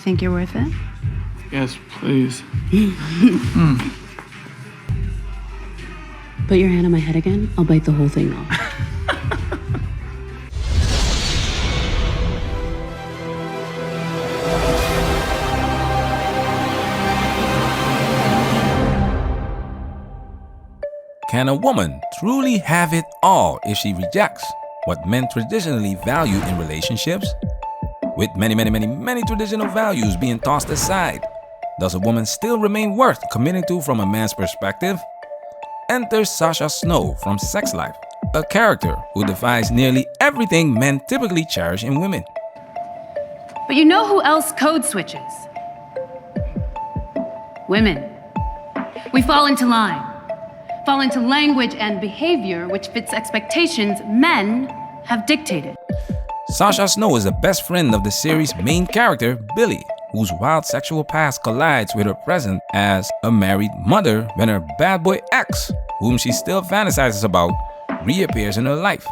think you're worth it? Yes, please. Put your hand on my head again, I'll bite the whole thing off. Can a woman truly have it all if she rejects what men traditionally value in relationships? With many traditional values being tossed aside, does a woman still remain worth committing to from a man's perspective? Enter Sasha Snow from Sex Life, a character who defies nearly everything men typically cherish in women. But you know who else code switches? Women. We fall into line. Fall into language and behavior which fits expectations men have dictated. Sasha Snow is the best friend of the series' main character, Billy, whose wild sexual past collides with her present as a married mother when her bad boy ex, whom she still fantasizes about, reappears in her life.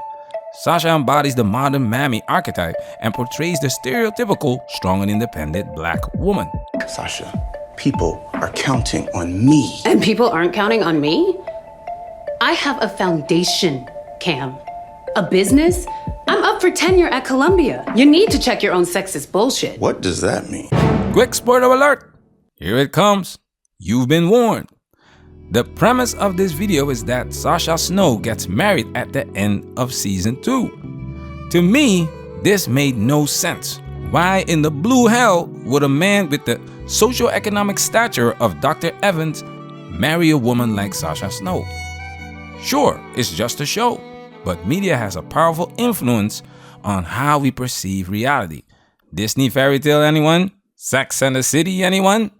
Sasha embodies the modern mammy archetype and portrays the stereotypical strong and independent black woman. Sasha, people are counting on me. And people aren't counting on me? I have a foundation, Cam. A business? I'm up for tenure at Columbia. You need to check your own sexist bullshit. What does that mean? Quick spoiler alert! Here it comes. You've been warned. The premise of this video is that Sasha Snow gets married at the end of season 2. To me, this made no sense. Why in the blue hell would a man with the socioeconomic stature of Dr. Evans marry a woman like Sasha Snow? Sure, it's just a show, but media has a powerful influence on how we perceive reality. Disney fairy tale, anyone? Sex and the City, anyone?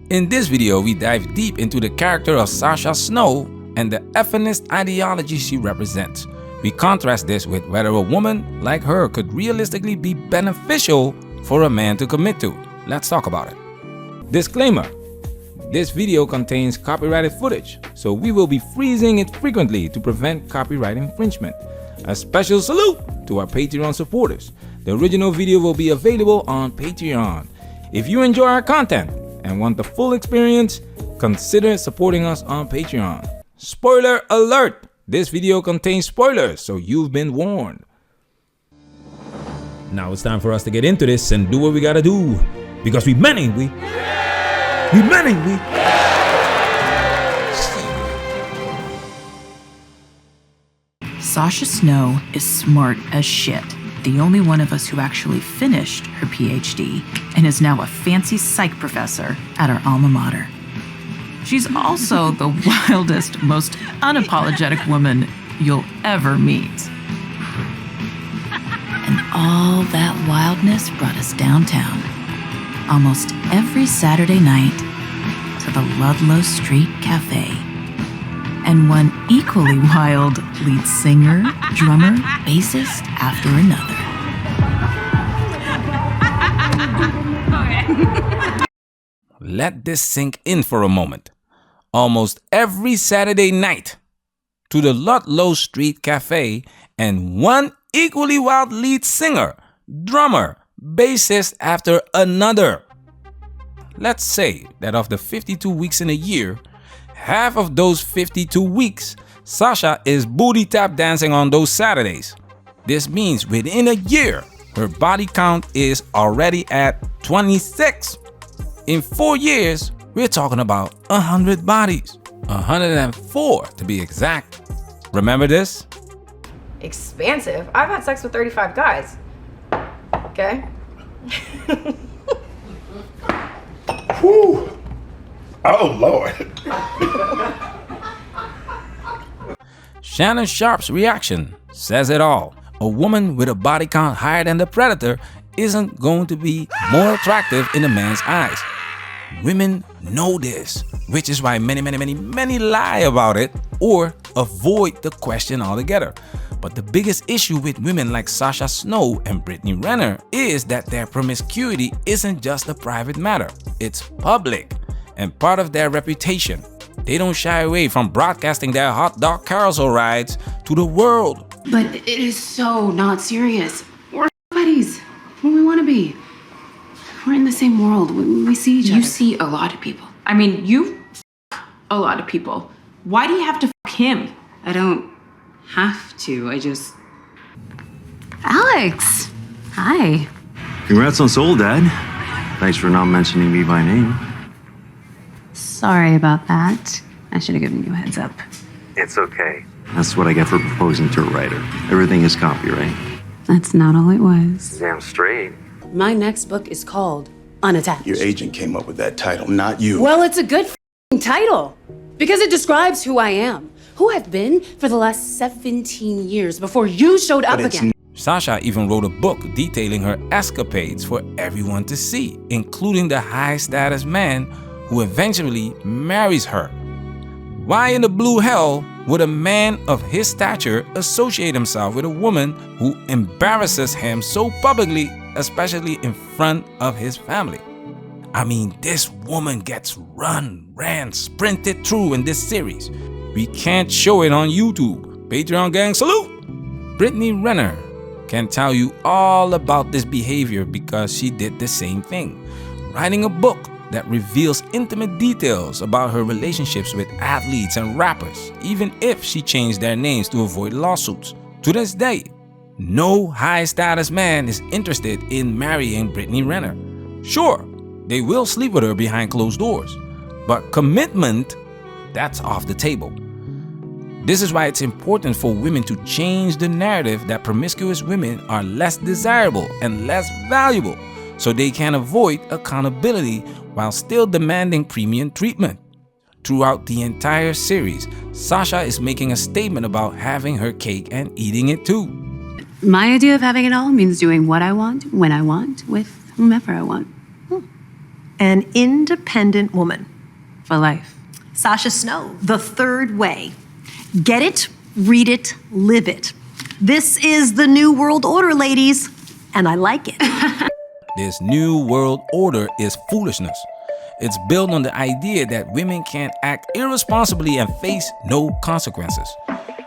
In this video, we dive deep into the character of Sasha Snow and the feminist ideology she represents. We contrast this with whether a woman like her could realistically be beneficial for a man to commit to. Let's talk about it. Disclaimer. This video contains copyrighted footage, so we will be freezing it frequently to prevent copyright infringement. A special salute to our Patreon supporters. The original video will be available on Patreon. If you enjoy our content and want the full experience, consider supporting us on Patreon. Spoiler alert! This video contains spoilers, so you've been warned. Now it's time for us to get into this and do what we gotta do. Because we men, ain't we? We men, ain't we? Sasha Snow is smart as shit. The only one of us who actually finished her PhD and is now a fancy psych professor at our alma mater. She's also the wildest, most unapologetic woman you'll ever meet. And all that wildness brought us downtown, almost every Saturday night, to the Ludlow Street Cafe. And one equally wild lead singer, drummer, bassist after another. Let this sink in for a moment. Almost every Saturday night, to the Ludlow Street Cafe, and one equally wild lead singer, drummer, bassist after another. Let's say that of the 52 weeks in a year, half of those 52 weeks, Sasha is booty tap dancing on those Saturdays. This means within a year, her body count is already at 26. In 4 years, we're talking about 100 bodies. 104 to be exact. Remember this? Expansive? I've had sex with 35 guys. Okay? Whew. Oh, Lord. Shannon Sharp's reaction says it all. A woman with a body count higher than the predator isn't going to be more attractive in a man's eyes. Women know this, which is why many lie about it or avoid the question altogether. But the biggest issue with women like Sasha Snow and Brittany Renner is that their promiscuity isn't just a private matter, it's public and part of their reputation. They don't shy away from broadcasting their hot dog carousel rides to the world. But it is so not serious. We're buddies. Who we want to be. We're in the same world. We see each other. You see a lot of people. I mean, you a lot of people. Why do you have to him? I don't have to. I just... Alex! Hi. Congrats on Soul, Dad. Thanks for not mentioning me by name. Sorry about that. I should have given you a heads up. It's okay. That's what I get for proposing to a writer. Everything is copyright. That's not all it was. Damn straight. My next book is called Unattached. Your agent came up with that title, not you. Well, it's a good title because it describes who I am, who I've been for the last 17 years before you showed up again. Sasha even wrote a book detailing her escapades for everyone to see, including the high-status man who eventually marries her. Why in the blue hell would a man of his stature associate himself with a woman who embarrasses him so publicly, especially in front of his family? I mean, this woman gets ran, sprinted through in this series. We can't show it on YouTube. Patreon gang salute! Brittany Renner can tell you all about this behavior because she did the same thing, writing a book that reveals intimate details about her relationships with athletes and rappers, even if she changed their names to avoid lawsuits. To this day, no high-status man is interested in marrying Brittany Renner. Sure, they will sleep with her behind closed doors, but commitment, that's off the table. This is why it's important for women to change the narrative that promiscuous women are less desirable and less valuable, so they can avoid accountability while still demanding premium treatment. Throughout the entire series, Sasha is making a statement about having her cake and eating it too. My idea of having it all means doing what I want, when I want, with whomever I want. An independent woman. For life. Sasha Snow, The Third Way. Get it, read it, live it. This is the new world order, ladies, and I like it. This new world order is foolishness. It's built on the idea that women can act irresponsibly and face no consequences,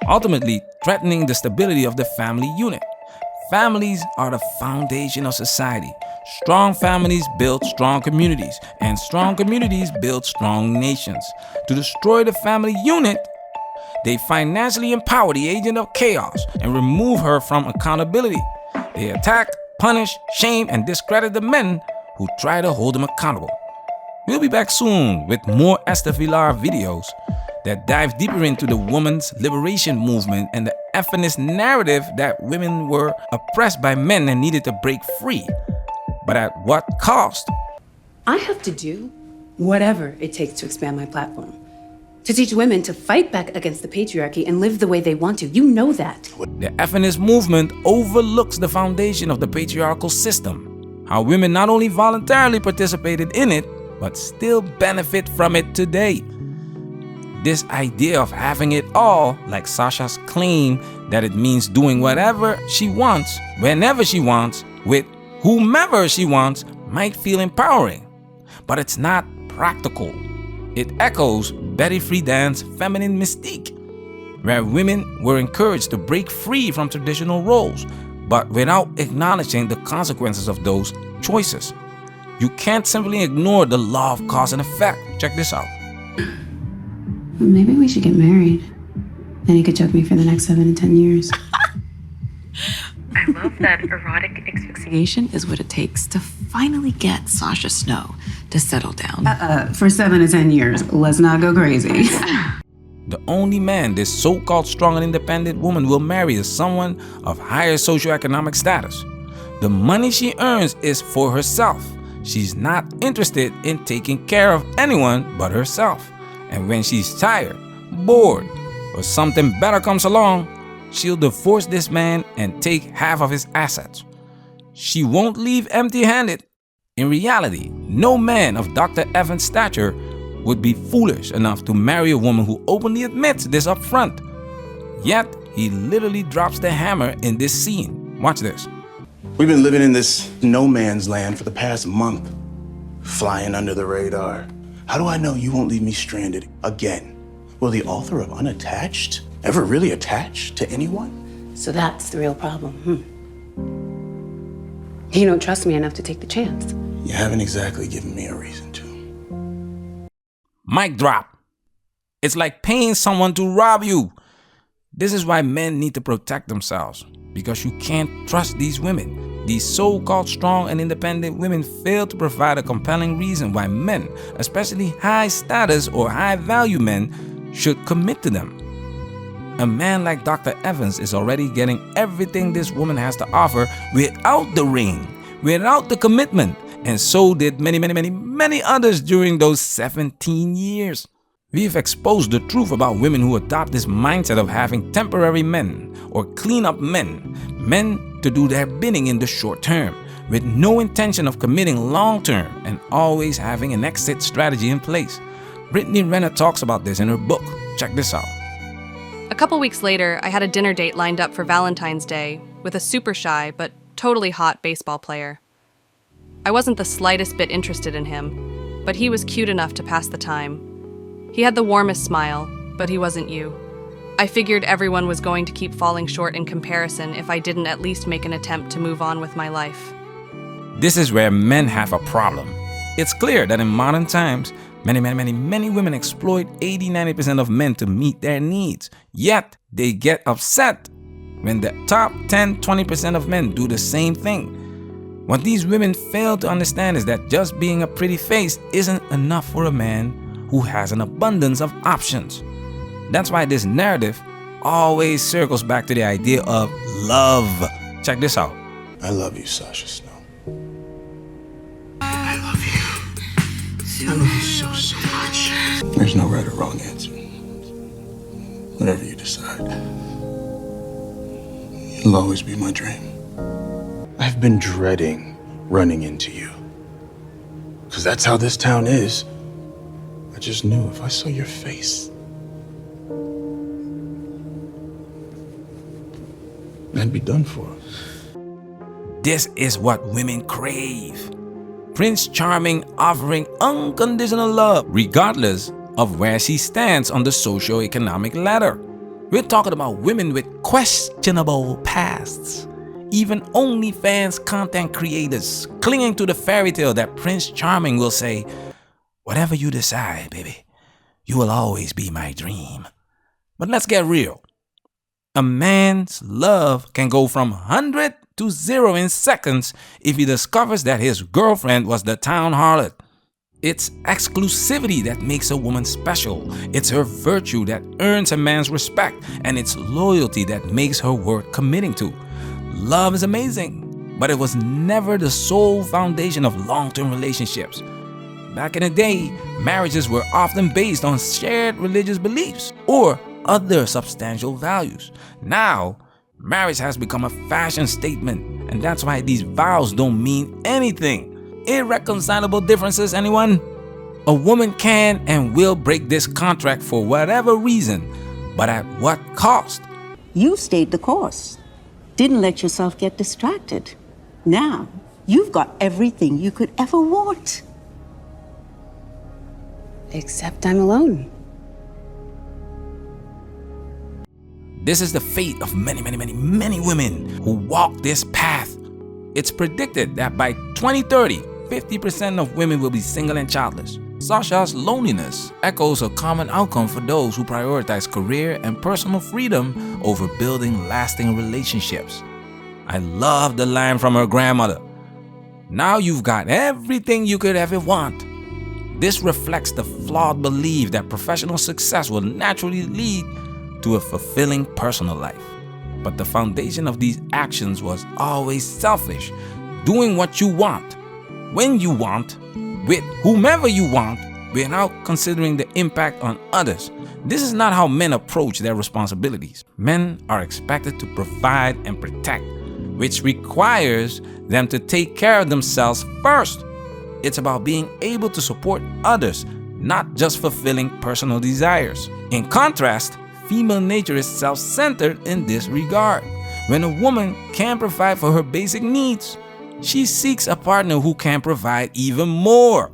ultimately threatening the stability of the family unit. Families are the foundation of society. Strong families build strong communities, and strong communities build strong nations. To destroy the family unit, they financially empower the agent of chaos and remove her from accountability. They attack, punish, shame, and discredit the men who try to hold them accountable. We'll be back soon with more Esther Villar videos that dive deeper into the women's liberation movement and the feminist narrative that women were oppressed by men and needed to break free. But at what cost? I have to do whatever it takes to expand my platform, to teach women to fight back against the patriarchy and live the way they want to. You know that. The feminist movement overlooks the foundation of the patriarchal system, how women not only voluntarily participated in it, but still benefit from it today. This idea of having it all, like Sasha's claim that it means doing whatever she wants, whenever she wants, with whomever she wants, might feel empowering, but it's not practical. It echoes Betty Friedan's feminine mystique, where women were encouraged to break free from traditional roles, but without acknowledging the consequences of those choices. You can't simply ignore the law of cause and effect. Check this out. Maybe we should get married. Then he could choke me for the next 7 to 10 years. I love that erotic asphyxiation is what it takes to finally get Sasha Snow to settle down. For 7 to 10 years. Let's not go crazy. The only man this so-called strong and independent woman will marry is someone of higher socioeconomic status. The money she earns is for herself. She's not interested in taking care of anyone but herself. And when she's tired, bored, or something better comes along, she'll divorce this man and take half of his assets. She won't leave empty-handed. In reality, no man of Dr. Evans' stature would be foolish enough to marry a woman who openly admits this up front. Yet, he literally drops the hammer in this scene. Watch this. We've been living in this no man's land for the past month, flying under the radar. How do I know you won't leave me stranded again? Will the author of Unattached ever really attach to anyone? So that's the real problem, You don't trust me enough to take the chance. You haven't exactly given me a reason to. Mic drop. It's like paying someone to rob you. This is why men need to protect themselves, because you can't trust these women. These so-called strong and independent women fail to provide a compelling reason why men, especially high status or high value men, should commit to them. A man like Dr. Evans is already getting everything this woman has to offer without the ring, without the commitment, and so did many others during those 17 years. We've exposed the truth about women who adopt this mindset of having temporary men or clean-up men to do their bidding in the short term, with no intention of committing long-term and always having an exit strategy in place. Brittany Renner talks about this in her book. Check this out. A couple weeks later, I had a dinner date lined up for Valentine's Day with a super shy but totally hot baseball player. I wasn't the slightest bit interested in him, but he was cute enough to pass the time. He had the warmest smile, but he wasn't you. I figured everyone was going to keep falling short in comparison if I didn't at least make an attempt to move on with my life. This is where men have a problem. It's clear that in modern times, many women exploit 80-90% of men to meet their needs. Yet, they get upset when the top 10-20% of men do the same thing. What these women fail to understand is that just being a pretty face isn't enough for a man who has an abundance of options. That's why this narrative always circles back to the idea of love. Check this out. I love you, Sasha Snow. I love you. I love you so much. There's no right or wrong answer. Whatever you decide. You'll always be my dream. I've been dreading running into you. Because that's how this town is. I just knew if I saw your face, I'd be done for. This is what women crave. Prince Charming offering unconditional love regardless of where she stands on the socio-economic ladder. We're talking about women with questionable pasts. Even OnlyFans content creators clinging to the fairy tale that Prince Charming will say, "Whatever you decide, baby, you will always be my dream." But let's get real. A man's love can go from 100 to 0 in seconds if he discovers that his girlfriend was the town harlot. It's exclusivity that makes a woman special. It's her virtue that earns a man's respect, and it's loyalty that makes her worth committing to. Love is amazing, but it was never the sole foundation of long-term relationships. Back in the day, marriages were often based on shared religious beliefs or other substantial values. Now, marriage has become a fashion statement, and that's why these vows don't mean anything. Irreconcilable differences, anyone? A woman can and will break this contract for whatever reason, but at what cost? You stayed the course. Didn't let yourself get distracted. Now, you've got everything you could ever want. Except I'm alone. This is the fate of many women who walk this path. It's predicted that by 2030, 50% of women will be single and childless. Sasha's loneliness echoes a common outcome for those who prioritize career and personal freedom over building lasting relationships. I love the line from her grandmother. "Now you've got everything you could ever want." This reflects the flawed belief that professional success will naturally lead to a fulfilling personal life. But the foundation of these actions was always selfish, doing what you want, when you want, with whomever you want, without considering the impact on others. This is not how men approach their responsibilities. Men are expected to provide and protect, which requires them to take care of themselves first. It's about being able to support others, not just fulfilling personal desires. In contrast, female nature is self-centered in this regard. When a woman can't provide for her basic needs, she seeks a partner who can provide even more.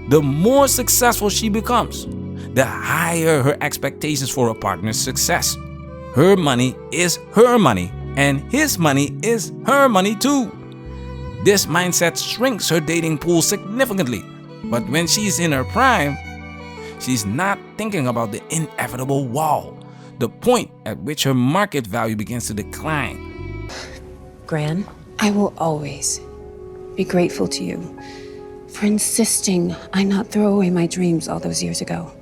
The more successful she becomes, the higher her expectations for a partner's success. Her money is her money, and his money is her money too. This mindset shrinks her dating pool significantly. But when she's in her prime, she's not thinking about the inevitable wall, the point at which her market value begins to decline. Gran, I will always be grateful to you for insisting I not throw away my dreams all those years ago.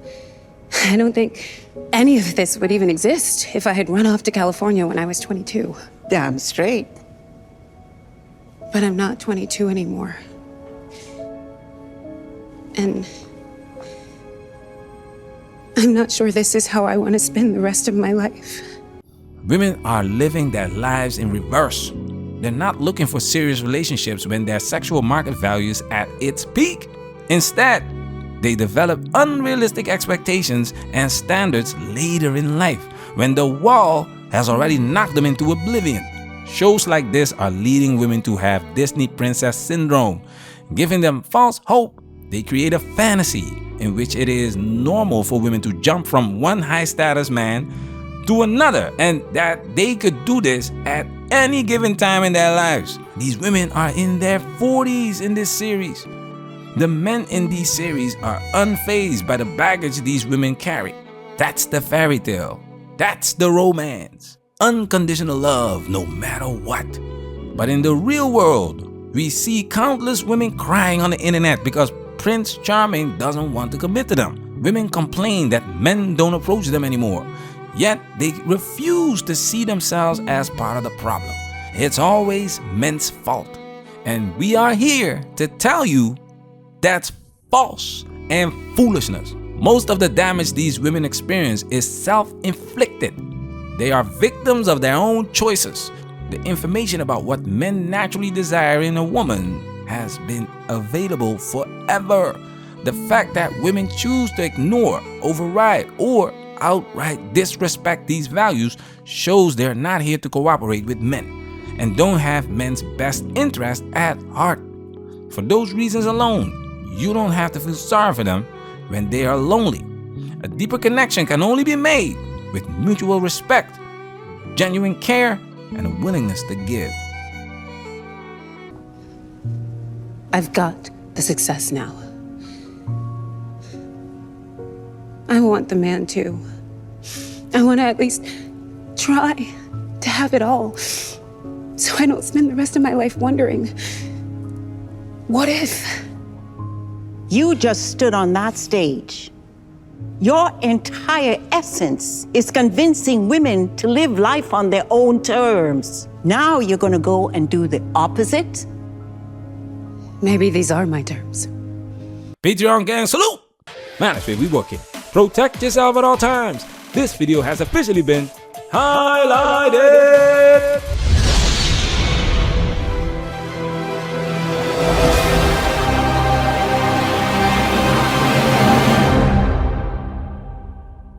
I don't think any of this would even exist if I had run off to California when I was 22. Damn straight. But I'm not 22 anymore. And I'm not sure this is how I want to spend the rest of my life. Women are living their lives in reverse. They're not looking for serious relationships when their sexual market value is at its peak. Instead, they develop unrealistic expectations and standards later in life, when the wall has already knocked them into oblivion. Shows like this are leading women to have Disney princess syndrome, giving them false hope. They create a fantasy in which it is normal for women to jump from one high-status man to another, and that they could do this at any given time in their lives. These women are in their 40s in this series. The men in these series are unfazed by the baggage these women carry. That's the fairy tale. That's the romance. Unconditional love no matter what. But in the real world, we see countless women crying on the internet because Prince Charming doesn't want to commit to them. Women complain that men don't approach them anymore, yet they refuse to see themselves as part of the problem. It's always men's fault. And we are here to tell you that's false and foolishness. Most of the damage these women experience is self-inflicted. They are victims of their own choices. The information about what men naturally desire in a woman has been available forever. The fact that women choose to ignore, override, or outright disrespect these values shows they're not here to cooperate with men and don't have men's best interest at heart. For those reasons alone, you don't have to feel sorry for them when they are lonely. A deeper connection can only be made with mutual respect, genuine care, and a willingness to give. I've got the success now. I want the man too. I want to at least try to have it all, so I don't spend the rest of my life wondering, what if? You just stood on that stage. Your entire essence is convincing women to live life on their own terms. Now you're gonna go and do the opposite? Maybe these are my terms. Patreon gang, salute! Management, we working. Protect yourself at all times. This video has officially been highlighted.